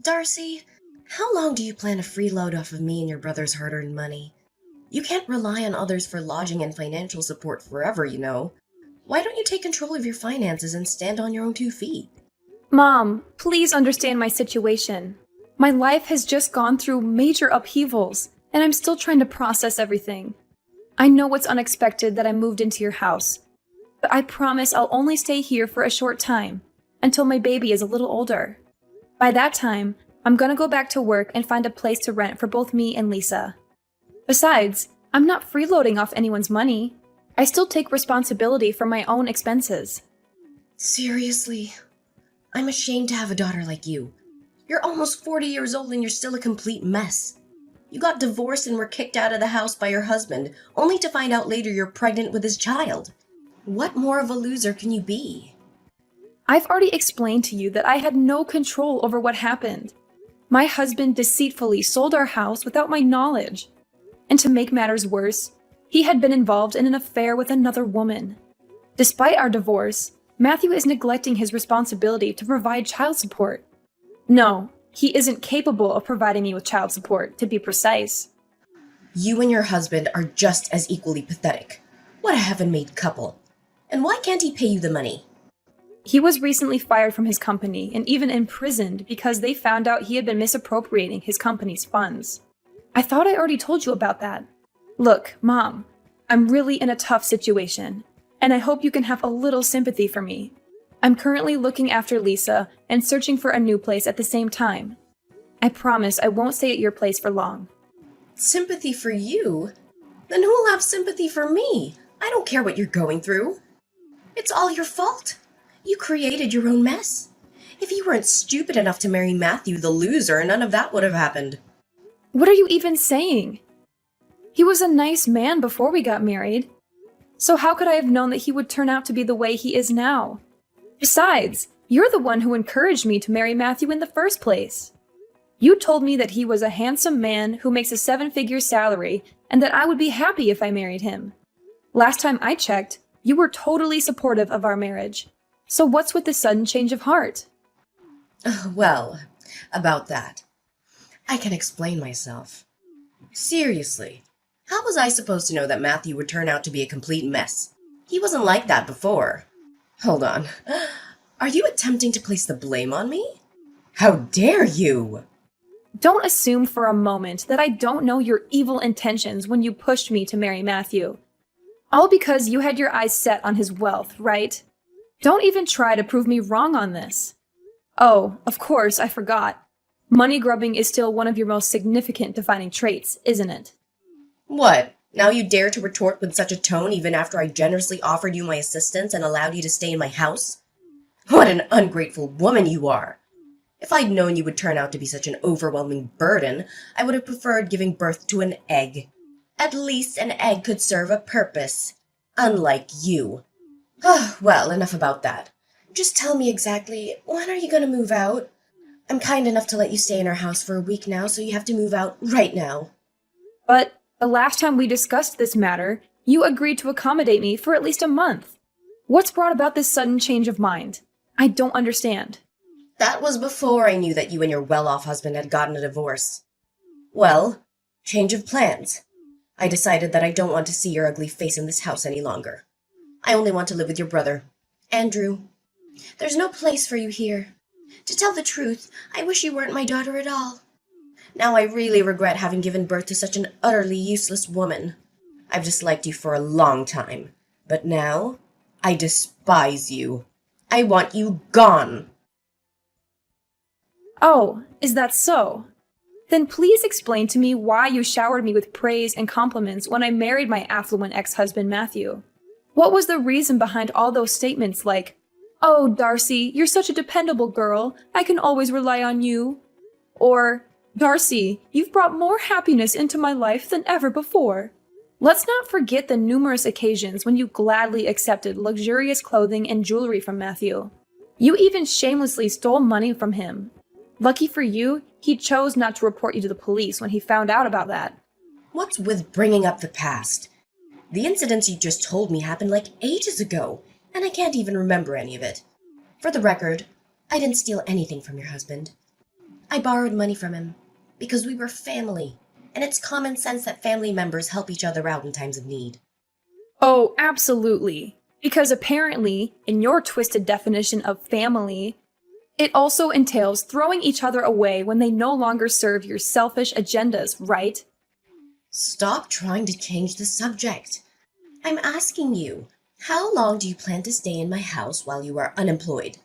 Darcy, how long do you plan to freeload off of me and your brother's hard-earned money? You can't rely on others for lodging and financial support forever, you know. Why don't you take control of your finances and stand on your own 2 feet? Mom, please understand my situation. My life has just gone through major upheavals, and I'm still trying to process everything. I know it's unexpected that I moved into your house, but I promise I'll only stay here for a short time, until my baby is a little older. By that time, I'm gonna go back to work and find a place to rent for both me and Lisa. Besides, I'm not freeloading off anyone's money. I still take responsibility for my own expenses. Seriously? I'm ashamed to have a daughter like you. You're almost 40 years old and you're still a complete mess. You got divorced and were kicked out of the house by your husband, only to find out later you're pregnant with his child. What more of a loser can you be? I've already explained to you that I had no control over what happened. My husband deceitfully sold our house without my knowledge. And to make matters worse, he had been involved in an affair with another woman. Despite our divorce, Matthew is neglecting his responsibility to provide child support. No, he isn't capable of providing me with child support, to be precise. You and your husband are just as equally pathetic. What a heaven-made couple. And why can't he pay you the money? He was recently fired from his company and even imprisoned because they found out he had been misappropriating his company's funds. I thought I already told you about that. Look, Mom, I'm really in a tough situation, and I hope you can have a little sympathy for me. I'm currently looking after Lisa and searching for a new place at the same time. I promise I won't stay at your place for long. Sympathy for you? Then who'll have sympathy for me? I don't care what you're going through. It's all your fault. You created your own mess. If you weren't stupid enough to marry Matthew the loser, none of that would have happened. What are you even saying? He was a nice man before we got married. So how could I have known that he would turn out to be the way he is now? Besides, you're the one who encouraged me to marry Matthew in the first place. You told me that he was a handsome man who makes a 7-figure salary and that I would be happy if I married him. Last time I checked, you were totally supportive of our marriage. So what's with the sudden change of heart? Well, about that. I can explain myself. Seriously, how was I supposed to know that Matthew would turn out to be a complete mess? He wasn't like that before. Hold on. Are you attempting to place the blame on me? How dare you! Don't assume for a moment that I don't know your evil intentions when you pushed me to marry Matthew. All because you had your eyes set on his wealth, right? Don't even try to prove me wrong on this. Oh, of course, I forgot. Money grubbing is still one of your most significant defining traits, isn't it? What? Now you dare to retort with such a tone even after I generously offered you my assistance and allowed you to stay in my house? What an ungrateful woman you are! If I'd known you would turn out to be such an overwhelming burden, I would have preferred giving birth to an egg. At least an egg could serve a purpose. Unlike you. Well, enough about that. Just tell me exactly, when are you going to move out? I'm kind enough to let you stay in our house for a week now, so you have to move out right now. But the last time we discussed this matter, you agreed to accommodate me for at least a month. What's brought about this sudden change of mind? I don't understand. That was before I knew that you and your well-off husband had gotten a divorce. Well, change of plans. I decided that I don't want to see your ugly face in this house any longer. I only want to live with your brother, Andrew. There's no place for you here. To tell the truth, I wish you weren't my daughter at all. Now I really regret having given birth to such an utterly useless woman. I've disliked you for a long time, but now I despise you. I want you gone. Oh, is that so? Then please explain to me why you showered me with praise and compliments when I married my affluent ex-husband Matthew. What was the reason behind all those statements like, "Oh, Darcy, you're such a dependable girl. I can always rely on you." Or, "Darcy, you've brought more happiness into my life than ever before." Let's not forget the numerous occasions when you gladly accepted luxurious clothing and jewelry from Matthew. You even shamelessly stole money from him. Lucky for you, he chose not to report you to the police when he found out about that. What's with bringing up the past? The incidents you just told me happened like ages ago, and I can't even remember any of it. For the record, I didn't steal anything from your husband. I borrowed money from him because we were family, and it's common sense that family members help each other out in times of need. Oh, absolutely. Because apparently, in your twisted definition of family, it also entails throwing each other away when they no longer serve your selfish agendas, right? Stop trying to change the subject. I'm asking you, how long do you plan to stay in my house while you are unemployed?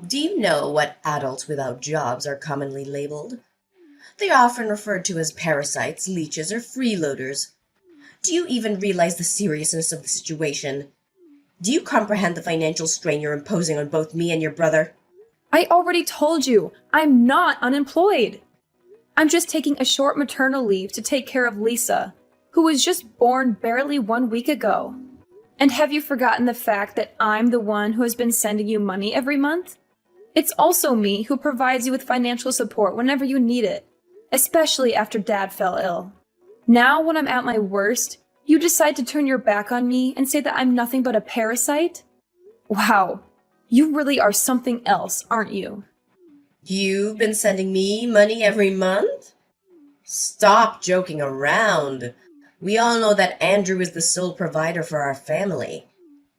Do you know what adults without jobs are commonly labeled? They are often referred to as parasites, leeches, or freeloaders. Do you even realize the seriousness of the situation? Do you comprehend the financial strain you're imposing on both me and your brother? I already told you, I'm not unemployed. I'm just taking a short maternal leave to take care of Lisa, who was just born barely 1 week ago. And have you forgotten the fact that I'm the one who has been sending you money every month? It's also me who provides you with financial support whenever you need it, especially after Dad fell ill. Now, when I'm at my worst, you decide to turn your back on me and say that I'm nothing but a parasite? Wow, you really are something else, aren't you? You've been sending me money every month? Stop joking around. We all know that Andrew is the sole provider for our family.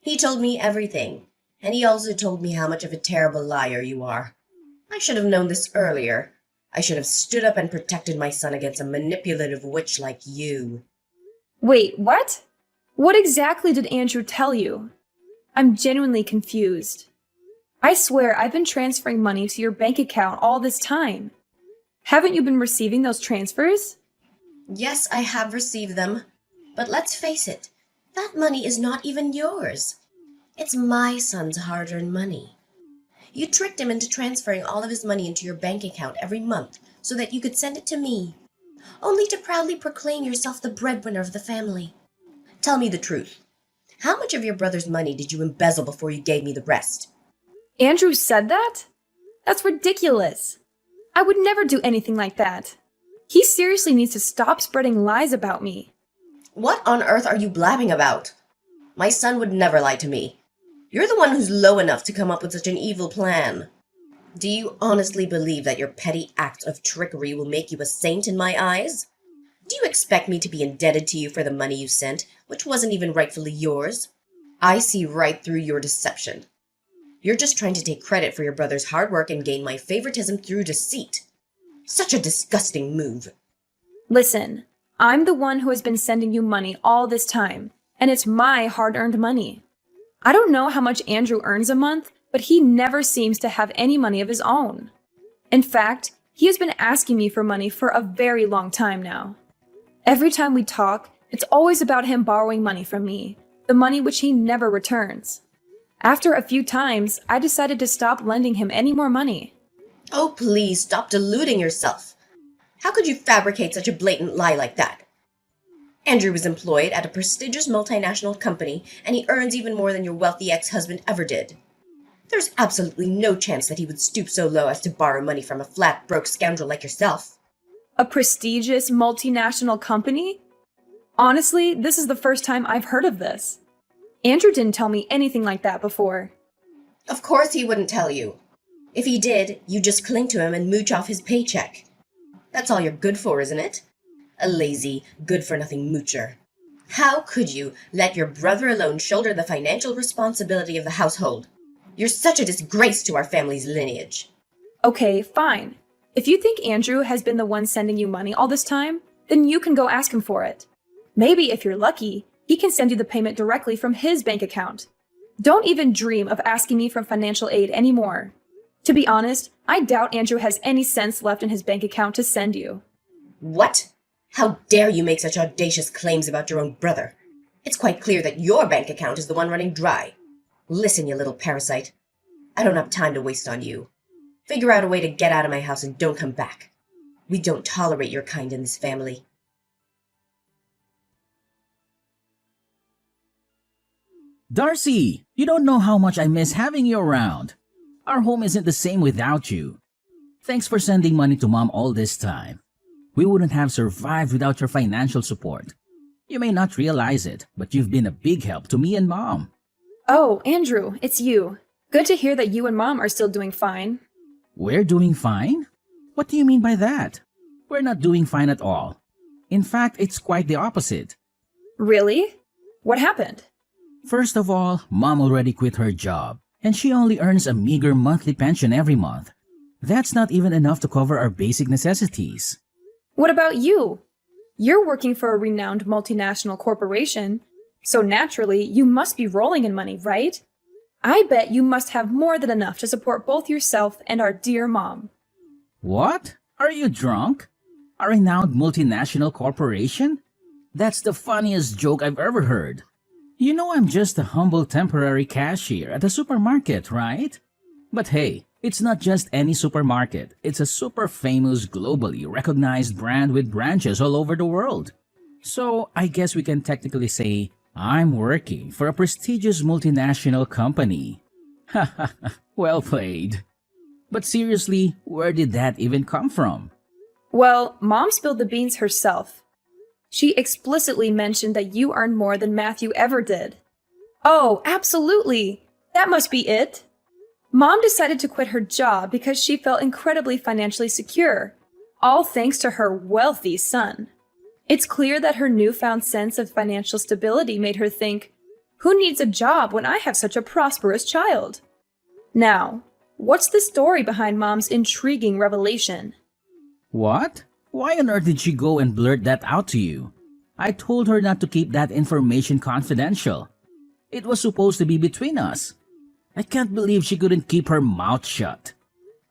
He told me everything, and he also told me how much of a terrible liar you are. I should have known this earlier. I should have stood up and protected my son against a manipulative witch like you. Wait, what? What exactly did Andrew tell you? I'm genuinely confused. I swear I've been transferring money to your bank account all this time. Haven't you been receiving those transfers? Yes, I have received them. But let's face it, that money is not even yours. It's my son's hard-earned money. You tricked him into transferring all of his money into your bank account every month so that you could send it to me, only to proudly proclaim yourself the breadwinner of the family. Tell me the truth. How much of your brother's money did you embezzle before you gave me the rest? Andrew said that? That's ridiculous. I would never do anything like that. He seriously needs to stop spreading lies about me. What on earth are you blabbing about? My son would never lie to me. You're the one who's low enough to come up with such an evil plan. Do you honestly believe that your petty acts of trickery will make you a saint in my eyes? Do you expect me to be indebted to you for the money you sent, which wasn't even rightfully yours? I see right through your deception. You're just trying to take credit for your brother's hard work and gain my favoritism through deceit. Such a disgusting move. Listen, I'm the one who has been sending you money all this time, and it's my hard-earned money. I don't know how much Andrew earns a month, but he never seems to have any money of his own. In fact, he has been asking me for money for a very long time now. Every time we talk, it's always about him borrowing money from me, the money which he never returns. After a few times, I decided to stop lending him any more money. Oh, please stop deluding yourself. How could you fabricate such a blatant lie like that? Andrew was employed at a prestigious multinational company, and he earns even more than your wealthy ex-husband ever did. There's absolutely no chance that he would stoop so low as to borrow money from a flat, broke scoundrel like yourself. A prestigious multinational company? Honestly, this is the first time I've heard of this. Andrew didn't tell me anything like that before. Of course he wouldn't tell you. If he did, you'd just cling to him and mooch off his paycheck. That's all you're good for, isn't it? A lazy, good-for-nothing moocher. How could you let your brother alone shoulder the financial responsibility of the household? You're such a disgrace to our family's lineage. Okay, fine. If you think Andrew has been the one sending you money all this time, then you can go ask him for it. Maybe if you're lucky, he can send you the payment directly from his bank account. Don't even dream of asking me for financial aid anymore. To be honest, I doubt Andrew has any cents left in his bank account to send you. What? How dare you make such audacious claims about your own brother? It's quite clear that your bank account is the one running dry. Listen, you little parasite. I don't have time to waste on you. Figure out a way to get out of my house and don't come back. We don't tolerate your kind in this family. Darcy, you don't know how much I miss having you around. Our home isn't the same without you. Thanks for sending money to Mom all this time. We wouldn't have survived without your financial support. You may not realize it, but you've been a big help to me and Mom. Oh, Andrew, it's you. Good to hear that you and Mom are still doing fine. We're doing fine? What do you mean by that? We're not doing fine at all. In fact, it's quite the opposite. Really? What happened? First of all, Mom already quit her job, and she only earns a meager monthly pension every month. That's not even enough to cover our basic necessities. What about you? You're working for a renowned multinational corporation, so naturally you must be rolling in money, right? I bet you must have more than enough to support both yourself and our dear mom. What? Are you drunk? A renowned multinational corporation? That's the funniest joke I've ever heard. You know I'm just a humble temporary cashier at a supermarket, right? But hey, it's not just any supermarket. It's a super famous, globally recognized brand with branches all over the world. So I guess we can technically say I'm working for a prestigious multinational company. Haha, well played. But seriously, where did that even come from? Well, Mom spilled the beans herself. She explicitly mentioned that you earn more than Matthew ever did. Oh, absolutely! That must be it! Mom decided to quit her job because she felt incredibly financially secure, all thanks to her wealthy son. It's clear that her newfound sense of financial stability made her think, who needs a job when I have such a prosperous child? Now, what's the story behind Mom's intriguing revelation? What? Why on earth did she go and blurt that out to you? I told her not to keep that information confidential. It was supposed to be between us. I can't believe she couldn't keep her mouth shut.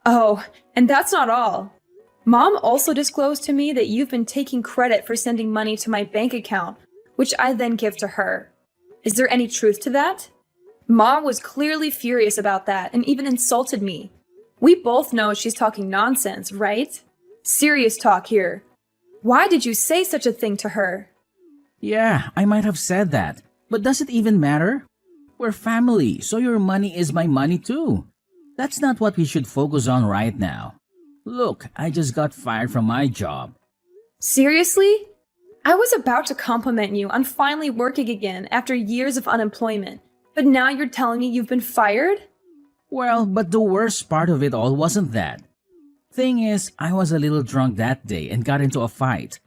Oh, and that's not all. Mom also disclosed to me that you've been taking credit for sending money to my bank account, which I then give to her. Is there any truth to that? Mom was clearly furious about that and even insulted me. We both know she's talking nonsense, right? Serious talk here. Why did you say such a thing to her? Yeah, I might have said that, but does it even matter? We're family, so your money is my money too. That's not what we should focus on right now. Look, I just got fired from my job. Seriously? I was about to compliment you on finally working again after years of unemployment, but now you're telling me you've been fired? Well, but the worst part of it all wasn't that. Thing is, I was a little drunk that day and got into a fight.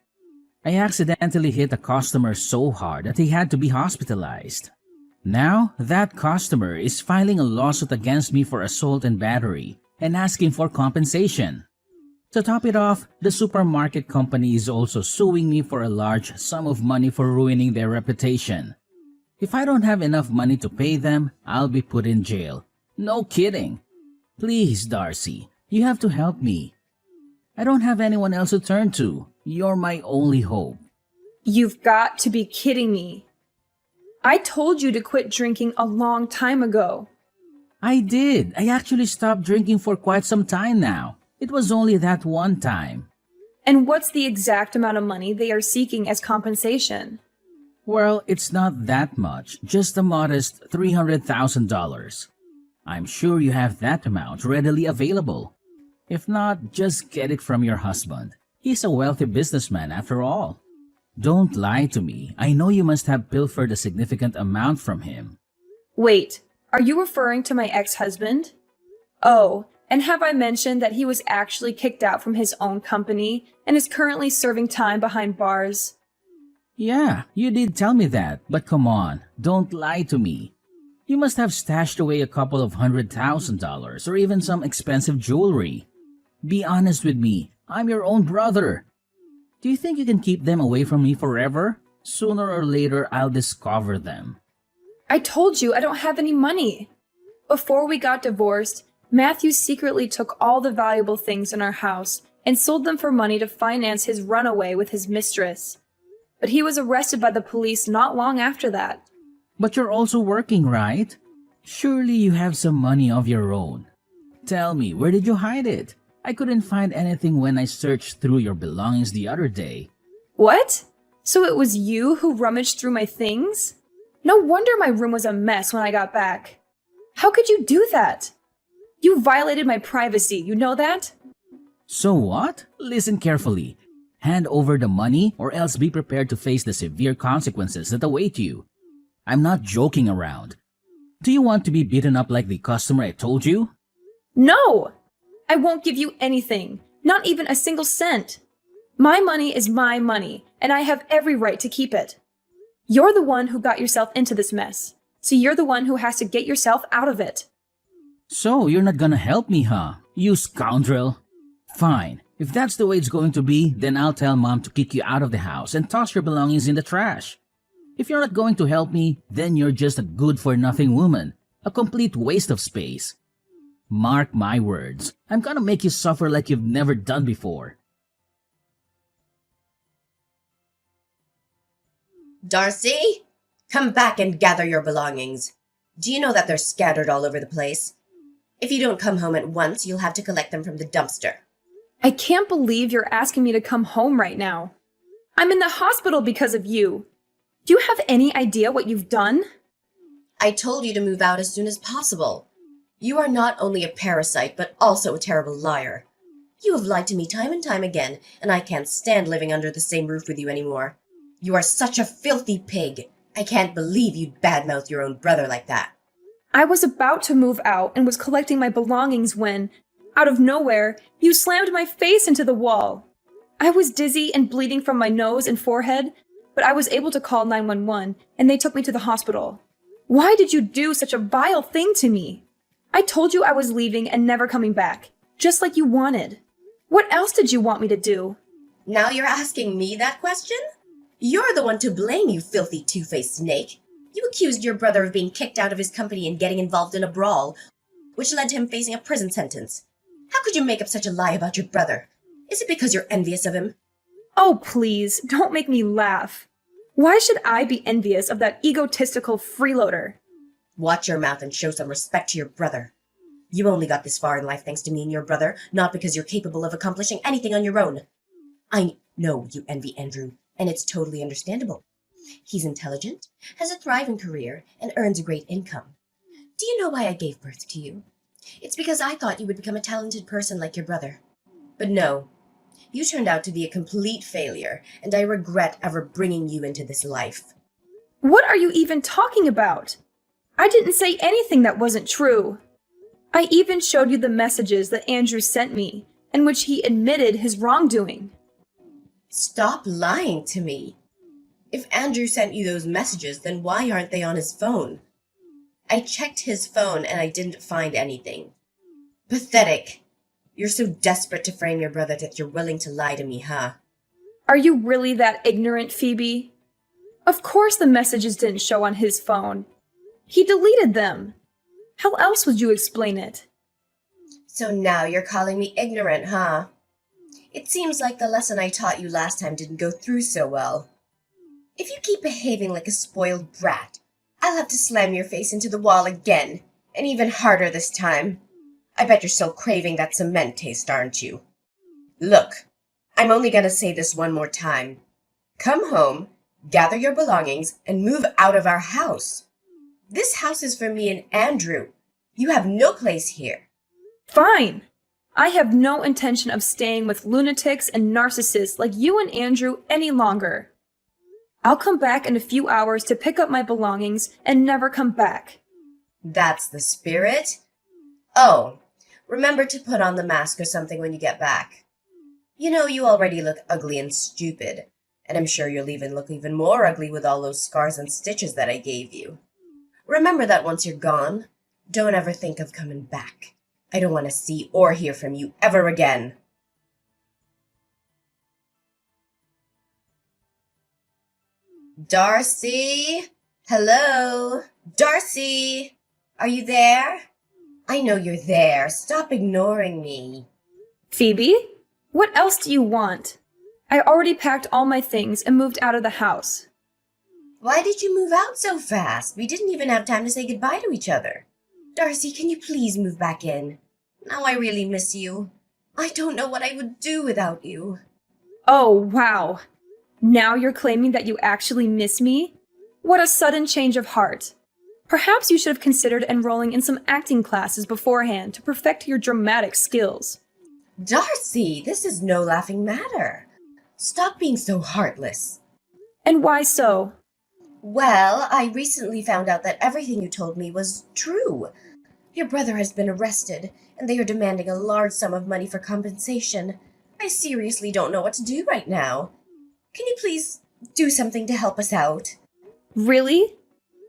I accidentally hit a customer so hard that he had to be hospitalized. Now, that customer is filing a lawsuit against me for assault and battery and asking for compensation. To top it off, the supermarket company is also suing me for a large sum of money for ruining their reputation. If I don't have enough money to pay them, I'll be put in jail. No kidding. Please, Darcy, you have to help me. I don't have anyone else to turn to. You're my only hope. You've got to be kidding me. I told you to quit drinking a long time ago. I did. I actually stopped drinking for quite some time now. It was only that one time. And what's the exact amount of money they are seeking as compensation? Well, it's not that much, just a modest $300,000. I'm sure you have that amount readily available. If not, just get it from your husband. He's a wealthy businessman after all. Don't lie to me. I know you must have pilfered a significant amount from him. Wait, are you referring to my ex-husband? Oh, and have I mentioned that he was actually kicked out from his own company and is currently serving time behind bars? Yeah, you did tell me that, but come on, don't lie to me. You must have stashed away a couple of $100,000 or even some expensive jewelry. Be honest with me, I'm your own brother. Do you think you can keep them away from me forever? Sooner or later, I'll discover them. I told you I don't have any money. Before we got divorced, Matthew secretly took all the valuable things in our house and sold them for money to finance his runaway with his mistress. But he was arrested by the police not long after that. But you're also working, right? Surely you have some money of your own. Tell me, where did you hide it? I couldn't find anything when I searched through your belongings the other day. What? So it was you who rummaged through my things? No wonder my room was a mess when I got back. How could you do that? You violated my privacy, you know that? So what? Listen carefully. Hand over the money or else be prepared to face the severe consequences that await you. I'm not joking around. Do you want to be beaten up like the customer I told you? No! I won't give you anything. Not even a single cent. My money is my money, and I have every right to keep it. You're the one who got yourself into this mess, so you're the one who has to get yourself out of it. So you're not gonna help me, huh? You scoundrel. Fine. If that's the way it's going to be, then I'll tell Mom to kick you out of the house and toss your belongings in the trash. If you're not going to help me, then you're just a good-for-nothing woman. A complete waste of space. Mark my words. I'm gonna make you suffer like you've never done before. Darcy, come back and gather your belongings. Do you know that they're scattered all over the place? If you don't come home at once, you'll have to collect them from the dumpster. I can't believe you're asking me to come home right now. I'm in the hospital because of you. Do you have any idea what you've done? I told you to move out as soon as possible. You are not only a parasite, but also a terrible liar. You have lied to me time and time again, and I can't stand living under the same roof with you anymore. You are such a filthy pig. I can't believe you'd badmouth your own brother like that. I was about to move out and was collecting my belongings when, out of nowhere, you slammed my face into the wall. I was dizzy and bleeding from my nose and forehead, but I was able to call 911 and they took me to the hospital. Why did you do such a vile thing to me? I told you I was leaving and never coming back, just like you wanted. What else did you want me to do? Now you're asking me that question? You're the one to blame, you filthy two-faced snake. You accused your brother of being kicked out of his company and getting involved in a brawl, which led to him facing a prison sentence. How could you make up such a lie about your brother? Is it because you're envious of him? Oh, please, don't make me laugh. Why should I be envious of that egotistical freeloader? Watch your mouth and show some respect to your brother. You only got this far in life thanks to me and your brother, not because you're capable of accomplishing anything on your own. I know you envy Andrew, and it's totally understandable. He's intelligent, has a thriving career, and earns a great income. Do you know why I gave birth to you? It's because I thought you would become a talented person like your brother. But no, you turned out to be a complete failure, and I regret ever bringing you into this life. What are you even talking about? I didn't say anything that wasn't true. I even showed you the messages that Andrew sent me, in which he admitted his wrongdoing. Stop lying to me. If Andrew sent you those messages, then why aren't they on his phone? I checked his phone and I didn't find anything. Pathetic. You're so desperate to frame your brother that you're willing to lie to me, huh? Are you really that ignorant, Phoebe? Of course the messages didn't show on his phone. He deleted them. How else would you explain it? So now you're calling me ignorant, huh? It seems like the lesson I taught you last time didn't go through so well. If you keep behaving like a spoiled brat, I'll have to slam your face into the wall again, and even harder this time. I bet you're still craving that cement taste, aren't you? Look, I'm only gonna say this one more time. Come home, gather your belongings, and move out of our house. This house is for me and Andrew. You have no place here. Fine. I have no intention of staying with lunatics and narcissists like you and Andrew any longer. I'll come back in a few hours to pick up my belongings and never come back. That's the spirit? Oh, remember to put on the mask or something when you get back. You know, you already look ugly and stupid, and I'm sure you'll even look even more ugly with all those scars and stitches that I gave you. Remember that once you're gone, don't ever think of coming back. I don't want to see or hear from you ever again. Darcy? Hello? Darcy? Are you there? I know you're there. Stop ignoring me. Phoebe? What else do you want? I already packed all my things and moved out of the house. Why did you move out so fast? We didn't even have time to say goodbye to each other. Darcy, can you please move back in? Now I really miss you. I don't know what I would do without you. Oh, wow. Now you're claiming that you actually miss me? What a sudden change of heart. Perhaps you should have considered enrolling in some acting classes beforehand to perfect your dramatic skills. Darcy, this is no laughing matter. Stop being so heartless. And why so? Well, I recently found out that everything you told me was true. Your brother has been arrested, and they are demanding a large sum of money for compensation. I seriously don't know what to do right now. Can you please do something to help us out? Really?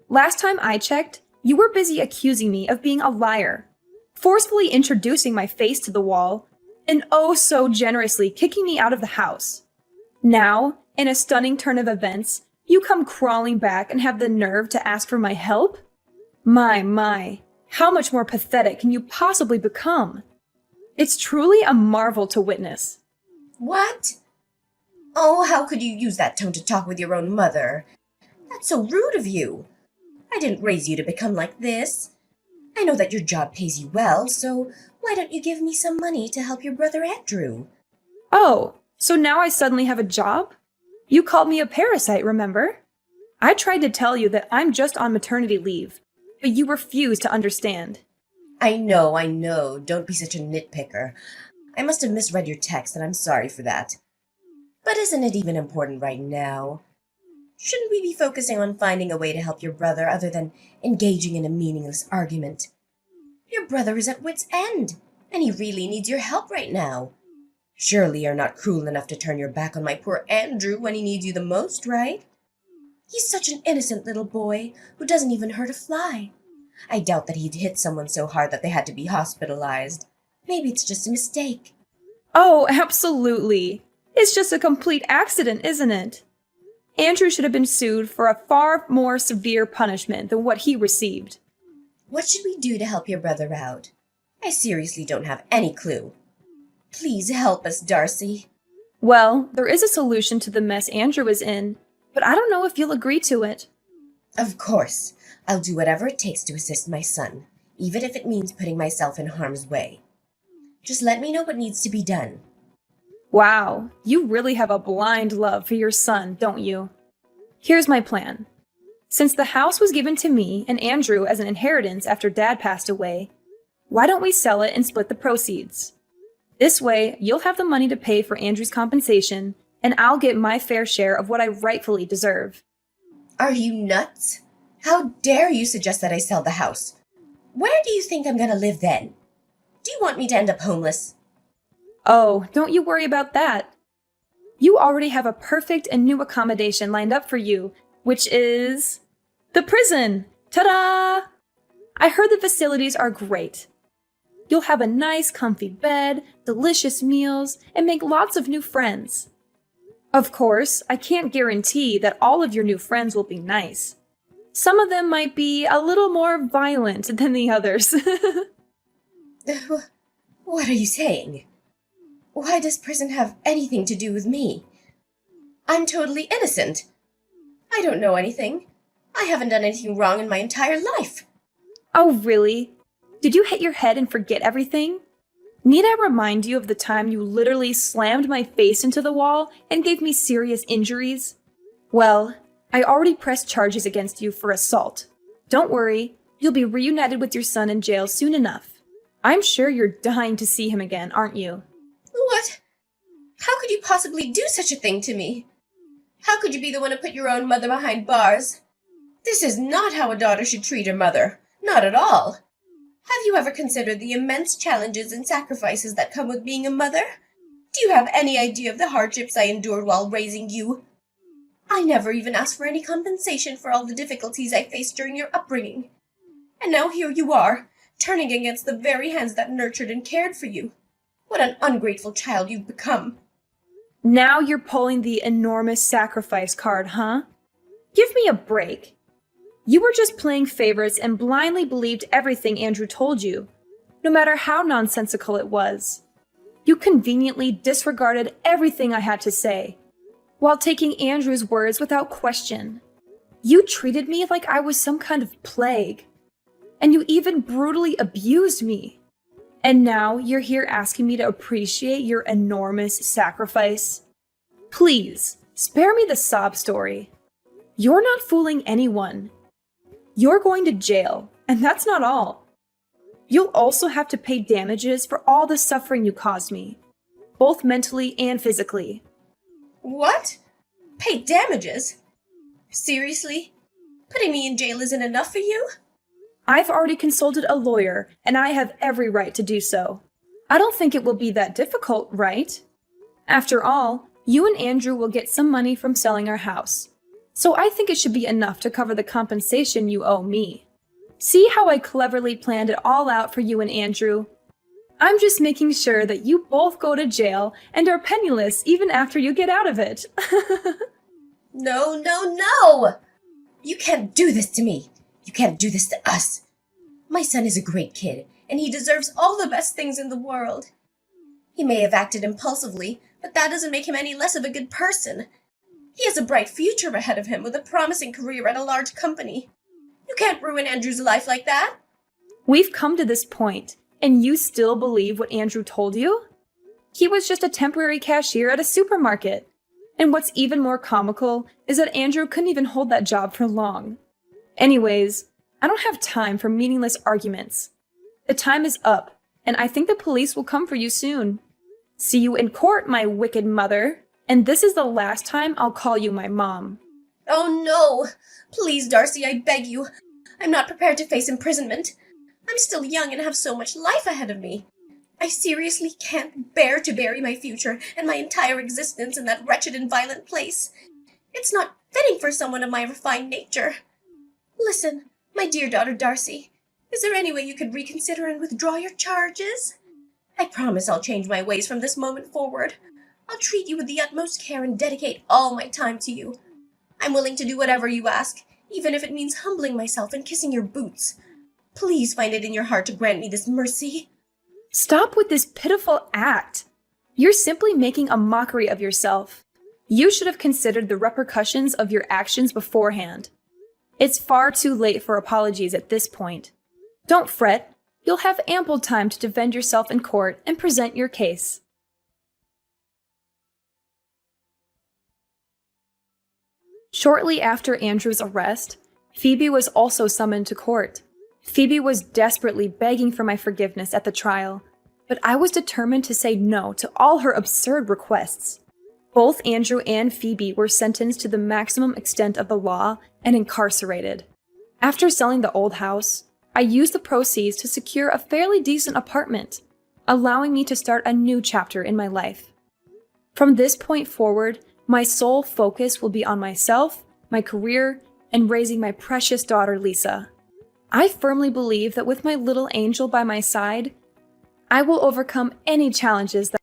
Last time I checked, you were busy accusing me of being a liar, forcefully introducing my face to the wall, and oh so generously kicking me out of the house. Now, in a stunning turn of events, you come crawling back and have the nerve to ask for my help? My, how much more pathetic can you possibly become? It's truly a marvel to witness. What? Oh, how could you use that tone to talk with your own mother? That's so rude of you. I didn't raise you to become like this. I know that your job pays you well, so why don't you give me some money to help your brother Andrew? Oh, so now I suddenly have a job? You called me a parasite, remember? I tried to tell you that I'm just on maternity leave, but you refused to understand. I know. Don't be such a nitpicker. I must have misread your text, and I'm sorry for that. But isn't it even important right now? Shouldn't we be focusing on finding a way to help your brother other than engaging in a meaningless argument? Your brother is at wit's end, and he really needs your help right now. Surely you're not cruel enough to turn your back on my poor Andrew when he needs you the most, right? He's such an innocent little boy who doesn't even hurt a fly. I doubt that he'd hit someone so hard that they had to be hospitalized. Maybe it's just a mistake. Oh, absolutely. It's just a complete accident, isn't it? Andrew should have been sued for a far more severe punishment than what he received. What should we do to help your brother out? I seriously don't have any clue. Please help us, Darcy. Well, there is a solution to the mess Andrew is in, but I don't know if you'll agree to it. Of course. I'll do whatever it takes to assist my son, even if it means putting myself in harm's way. Just let me know what needs to be done. Wow, you really have a blind love for your son, don't you? Here's my plan. Since the house was given to me and Andrew as an inheritance after Dad passed away, why don't we sell it and split the proceeds? This way, you'll have the money to pay for Andrew's compensation, and I'll get my fair share of what I rightfully deserve. Are you nuts? How dare you suggest that I sell the house? Where do you think I'm going to live then? Do you want me to end up homeless? Oh, don't you worry about that. You already have a perfect and new accommodation lined up for you, which is the prison. Ta-da! I heard the facilities are great. You'll have a nice, comfy bed, delicious meals, and make lots of new friends. Of course, I can't guarantee that all of your new friends will be nice. Some of them might be a little more violent than the others. What are you saying? Why does prison have anything to do with me? I'm totally innocent. I don't know anything. I haven't done anything wrong in my entire life. Oh, really? Did you hit your head and forget everything? Need I remind you of the time you literally slammed my face into the wall and gave me serious injuries? Well, I already pressed charges against you for assault. Don't worry, you'll be reunited with your son in jail soon enough. I'm sure you're dying to see him again, aren't you? What? How could you possibly do such a thing to me? How could you be the one to put your own mother behind bars? This is not how a daughter should treat her mother. Not at all. Have you ever considered the immense challenges and sacrifices that come with being a mother? Do you have any idea of the hardships I endured while raising you? I never even asked for any compensation for all the difficulties I faced during your upbringing. And now here you are, turning against the very hands that nurtured and cared for you. What an ungrateful child you've become. Now you're pulling the enormous sacrifice card, huh? Give me a break. You were just playing favorites and blindly believed everything Andrew told you, no matter how nonsensical it was. You conveniently disregarded everything I had to say, while taking Andrew's words without question. You treated me like I was some kind of plague, and you even brutally abused me. And now you're here asking me to appreciate your enormous sacrifice? Please, spare me the sob story. You're not fooling anyone. You're going to jail, and that's not all. You'll also have to pay damages for all the suffering you caused me, both mentally and physically. What? Pay damages? Seriously? Putting me in jail isn't enough for you? I've already consulted a lawyer, and I have every right to do so. I don't think it will be that difficult, right? After all, you and Andrew will get some money from selling our house. So I think it should be enough to cover the compensation you owe me. See how I cleverly planned it all out for you and Andrew? I'm just making sure that you both go to jail and are penniless even after you get out of it. No, no, no! You can't do this to me. You can't do this to us. My son is a great kid, and he deserves all the best things in the world. He may have acted impulsively, but that doesn't make him any less of a good person. He has a bright future ahead of him with a promising career at a large company. You can't ruin Andrew's life like that. We've come to this point, and you still believe what Andrew told you? He was just a temporary cashier at a supermarket. And what's even more comical is that Andrew couldn't even hold that job for long. Anyways, I don't have time for meaningless arguments. The time is up, and I think the police will come for you soon. See you in court, my wicked mother, and this is the last time I'll call you my mom. Oh no! Please, Darcy, I beg you. I'm not prepared to face imprisonment. I'm still young and have so much life ahead of me. I seriously can't bear to bury my future and my entire existence in that wretched and violent place. It's not fitting for someone of my refined nature. Listen, my dear daughter Darcy, is there any way you could reconsider and withdraw your charges? I promise I'll change my ways from this moment forward. I'll treat you with the utmost care and dedicate all my time to you. I'm willing to do whatever you ask, even if it means humbling myself and kissing your boots. Please find it in your heart to grant me this mercy. Stop with this pitiful act. You're simply making a mockery of yourself. You should have considered the repercussions of your actions beforehand. It's far too late for apologies at this point. Don't fret. You'll have ample time to defend yourself in court and present your case. Shortly after Andrew's arrest, Phoebe was also summoned to court. Phoebe was desperately begging for my forgiveness at the trial, but I was determined to say no to all her absurd requests. Both Andrew and Phoebe were sentenced to the maximum extent of the law and incarcerated. After selling the old house, I used the proceeds to secure a fairly decent apartment, allowing me to start a new chapter in my life. From this point forward, my sole focus will be on myself, my career, and raising my precious daughter Lisa. I firmly believe that with my little angel by my side, I will overcome any challenges that